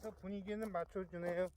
그래서 분위기는 맞춰주네요.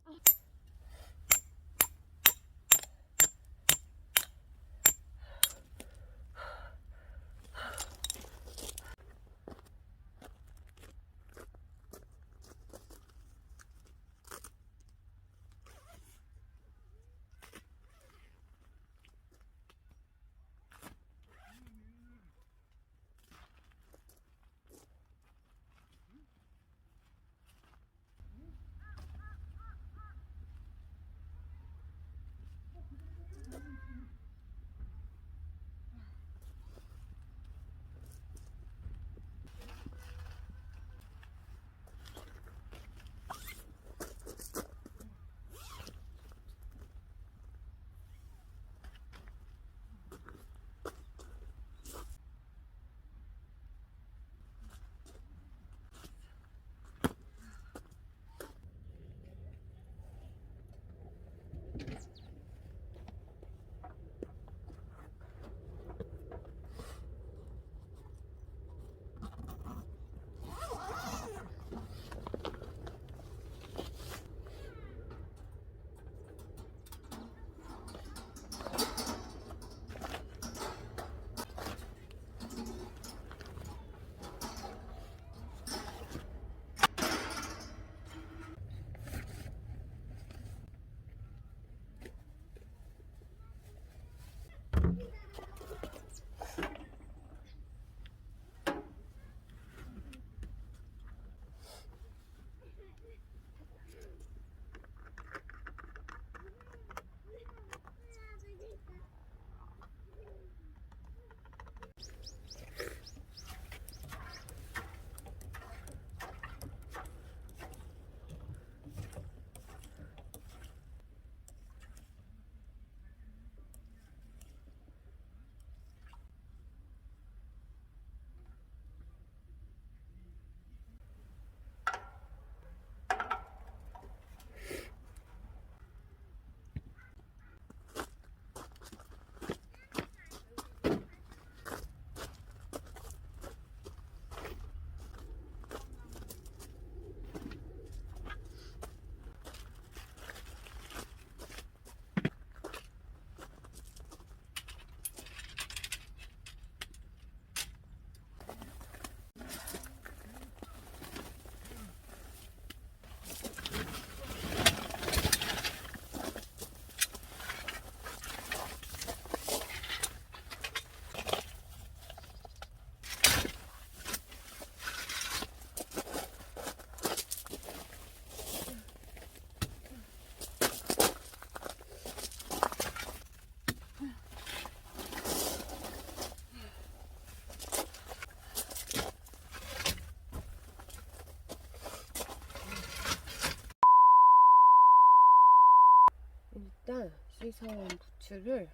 일단 씻어온 부추를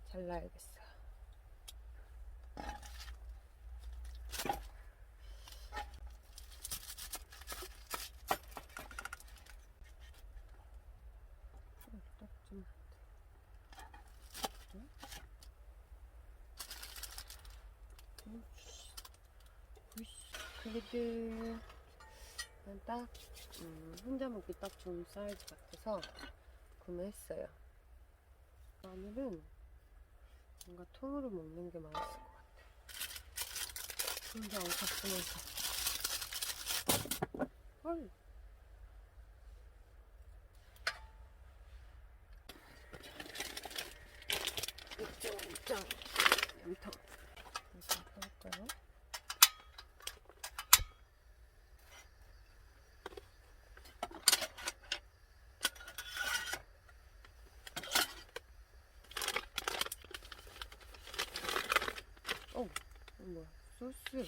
잘라야겠어요. 그래도 딱 혼자 먹기 딱 좋은 사이즈 같아서 구매했어요. 마늘은 뭔가 통으로 먹는 게 맛있을 것 같아. 혼자 안 샀으면서. 헐. 입장 염통. 이렇게 해볼까요? 뭐야, 소스.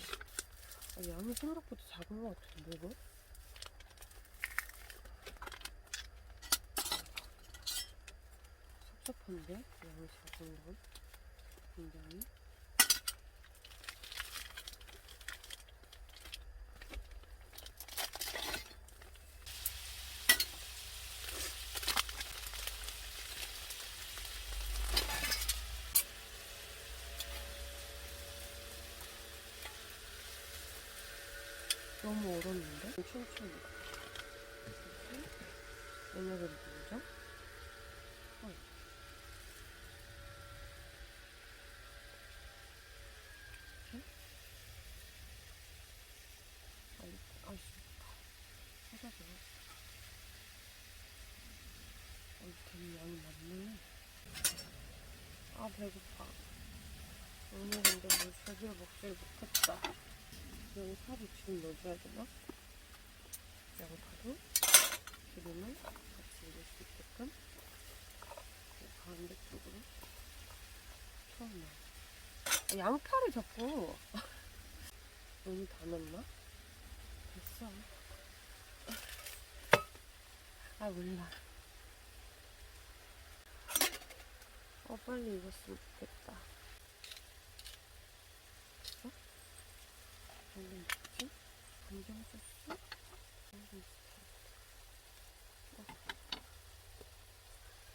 양이 생각보다 작은 것 같은데, 이거? 섭섭한데? 양이 작은 건? 굉장히. 너무 얼었는데? 춤추는 거. 얘네들이 뭐죠? 아이씨, 찾아줘. 되게 양이 많네. 아, 배고파. 오늘 근데 뭘 제대로 먹지를 못했다. 양파도 지금 넣어줘야 되나? 양파도 기름을 같이 넣을 수 있게끔 반대쪽으로 처음 넣어. 양파를 자꾸 너무 다 넣나? 됐어. 아, 몰라. 빨리 익었으면 좋겠다. 됐어? 이건 뭐지? 간장 소스? 간장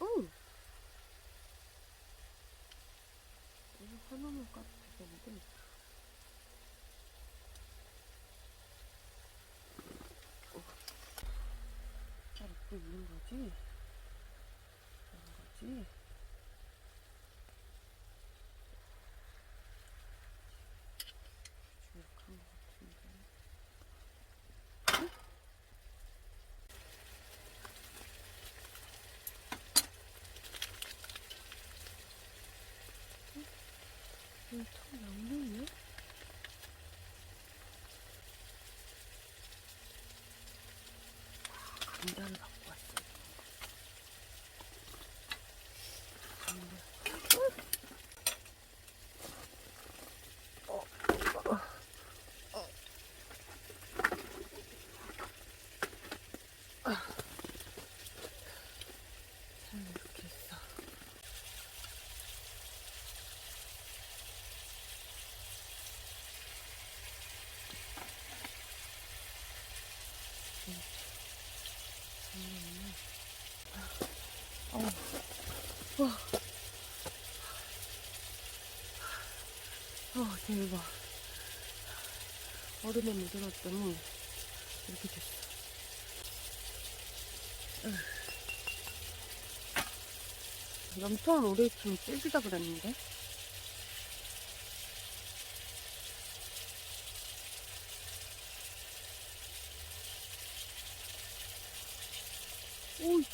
응! 이거 하나만 까도 되겠는데? 잘 먹고 있는 거지? 그런 거지? 주역한 거 같은데. 이거 통 양념이야? 감자를 갖고 왔어. 잘 이렇게 했어. 대박. 얼음에 묻어놨더니 이렇게 됐어. 염통 오래 있으면 질기다 그랬는데? 오이.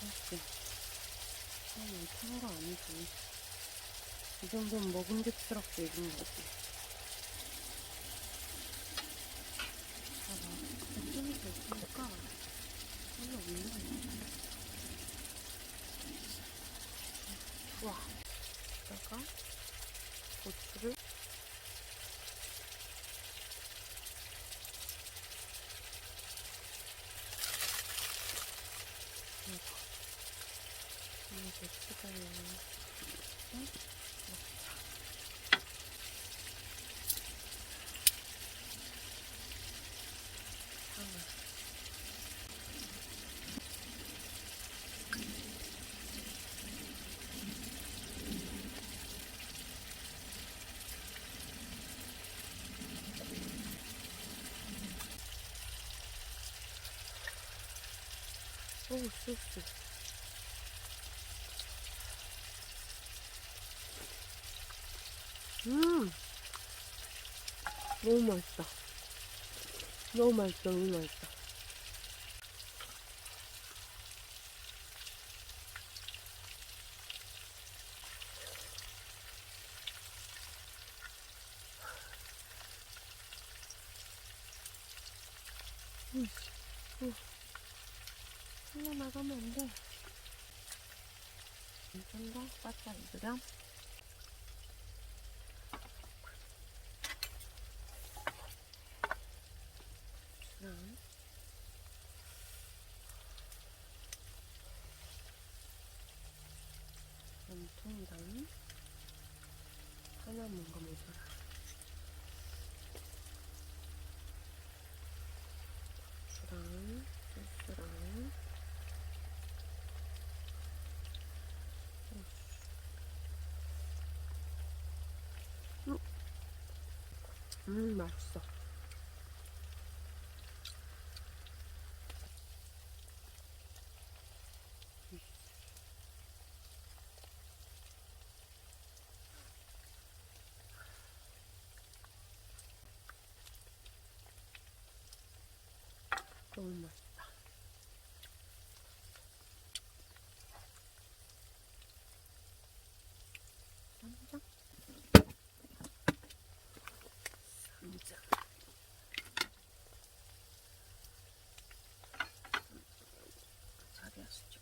맛있지? 타는 거 아니지. 이 정도면 먹음직스럽게 익은 거지. 봐봐. 좀 됐으니까 하나 올려야 좋아. 여기다가 고추를 이렇게 찍어요. 오, 소스. 너무 맛있다. 너무 맛있다, 너무 맛있다. 하나 나가면 안 돼. 좀 더 바짝 익으렴. 주랑 염통이랑 하나 뭔가 모자라. 주랑 소스랑 맛있어. 너무 맛있다. 쌈장? 쌈장. 자리야 수첩.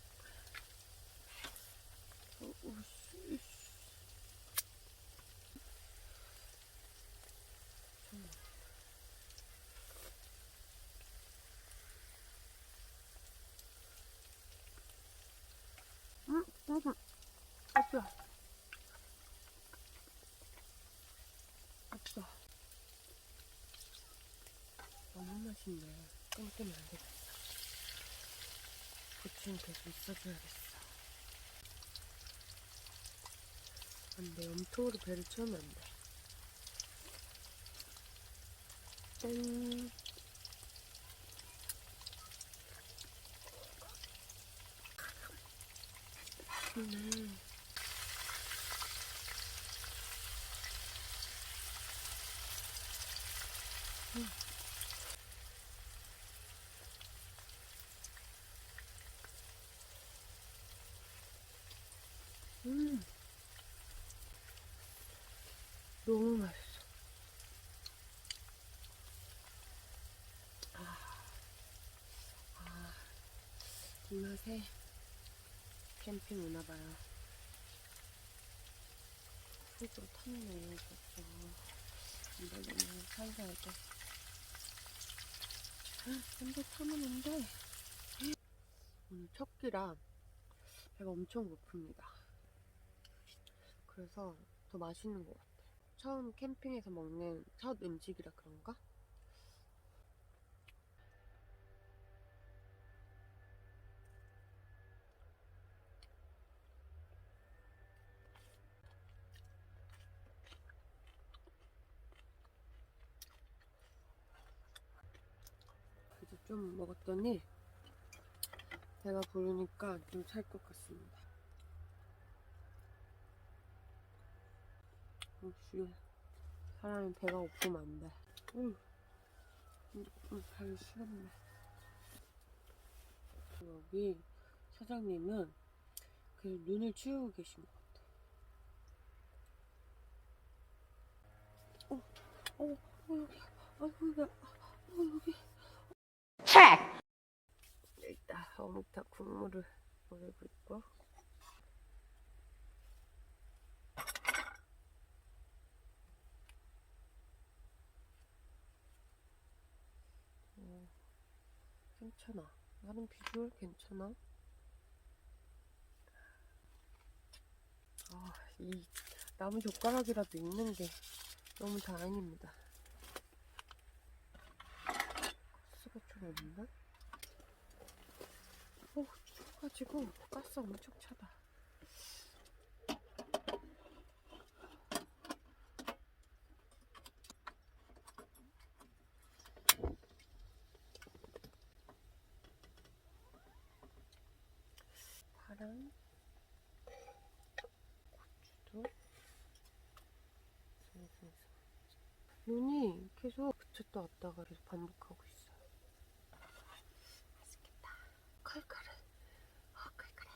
아빠. 아빠. 너무 맛있네. 땡땡이 안 되겠다. 고추는 계속 있어줘야겠어. 안 돼. 염통으로 배를 채우면 안 돼. 짠. 음. 너무 맛있어. 이 맛에 캠핑 오나봐요. 속으로 탔네, 그렇죠. 이걸로는 살살하게. 근데 타면 안 돼. 오늘 첫 끼라 배가 엄청 고픕니다. 그래서 더 맛있는 것 같아. 처음 캠핑에서 먹는 첫 음식이라 그런가? 이제 좀 먹었더니 배가 부르니까 좀 살 것 같습니다. 역시 사람이 배가 고프면 안 돼. 잘 식었네. 여기 사장님은 그 눈을 치우고 계신 것 같아. 여기, 여기. 일단 어묵탕 국물을 먹이고 있고. 괜찮아. 나름 비주얼 괜찮아. 이 나무 젓가락이라도 있는 게 너무 다행입니다. 가스가 좀 없나? 추워가지고 가스 엄청 차다. 파랑 고추도 눈이 계속 그쳤다 왔다가 계속 반복하고 있어요. 맛있겠다. 칼칼해. 칼칼해.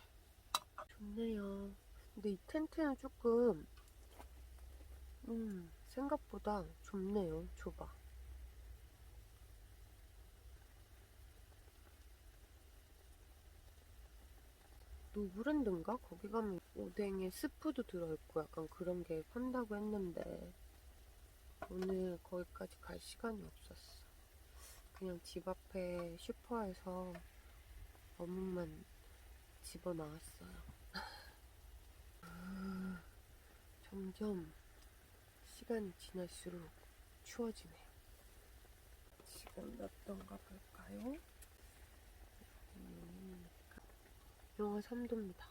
좋네요. 근데 이 텐트는 조금 생각보다 좁네요. 좁아. 노브랜드인가? 거기 가면 오뎅에 스프도 들어있고 약간 그런 게 판다고 했는데 오늘 거기까지 갈 시간이 없었어. 그냥 집 앞에 슈퍼에서 어묵만 집어나왔어요. 점점 시간이 지날수록 추워지네요. 지금 몇 도인가 볼까요? 영하 3도입니다.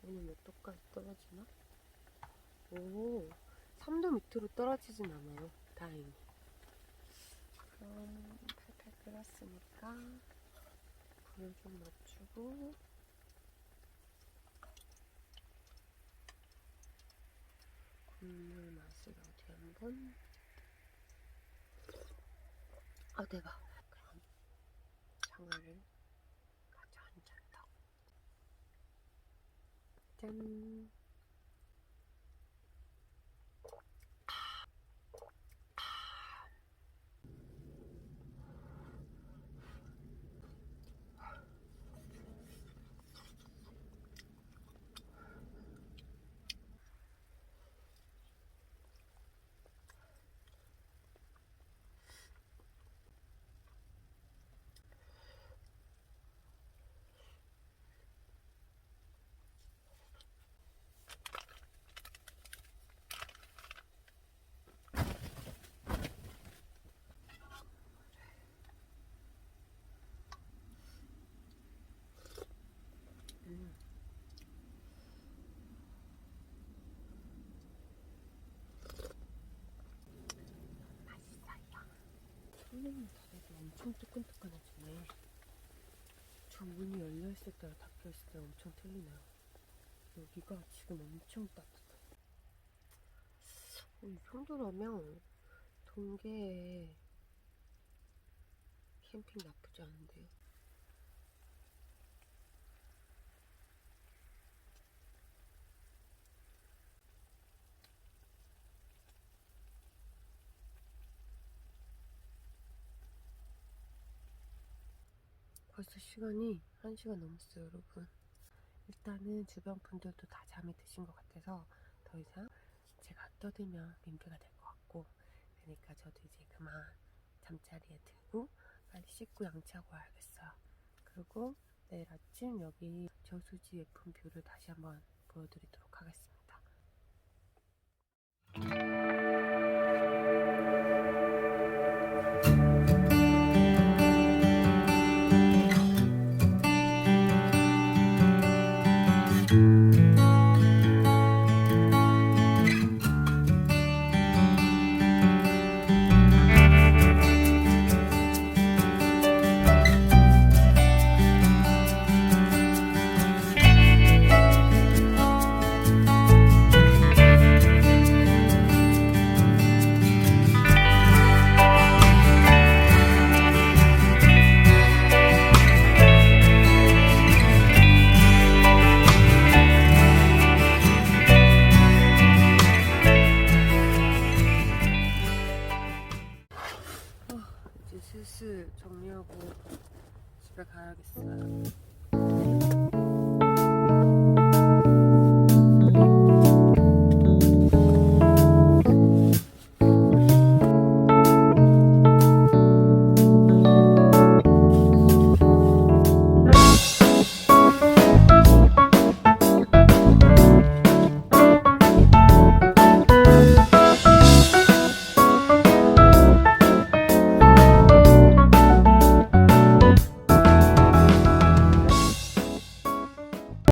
오늘 몇 도까지 떨어지나? 오, 3도 밑으로 떨어지진 않아요. 다행히. 그럼 팔팔 끓었으니까 불을 좀 낮추고 국물 맛을 어디 한번. 대박. 그럼 장어를 같이 한 잔 더. 짠. 손님이 다들 엄청 뜨끈뜨끈해지네. 저 문이 열려있을 때랑 닫혀있을 때랑 엄청 틀리네요. 여기가 지금 엄청 따뜻해. 이 정도라면 동계에 캠핑 나쁘지 않은데요. 벌써 시간이 1시간 넘었어요, 여러분. 일단은 주변 분들도 다 잠이 드신 것 같아서 더 이상 제가 떠들면 민폐가 될 것 같고, 그러니까 저도 이제 그만 잠자리에 들고 빨리 씻고 양치하고 와야겠어요. 그리고 내일 아침 여기 저수지 예쁜 뷰를 다시 한번 보여드리도록 하겠습니다. 이제 슬슬 정리하고 집에 가야겠어요.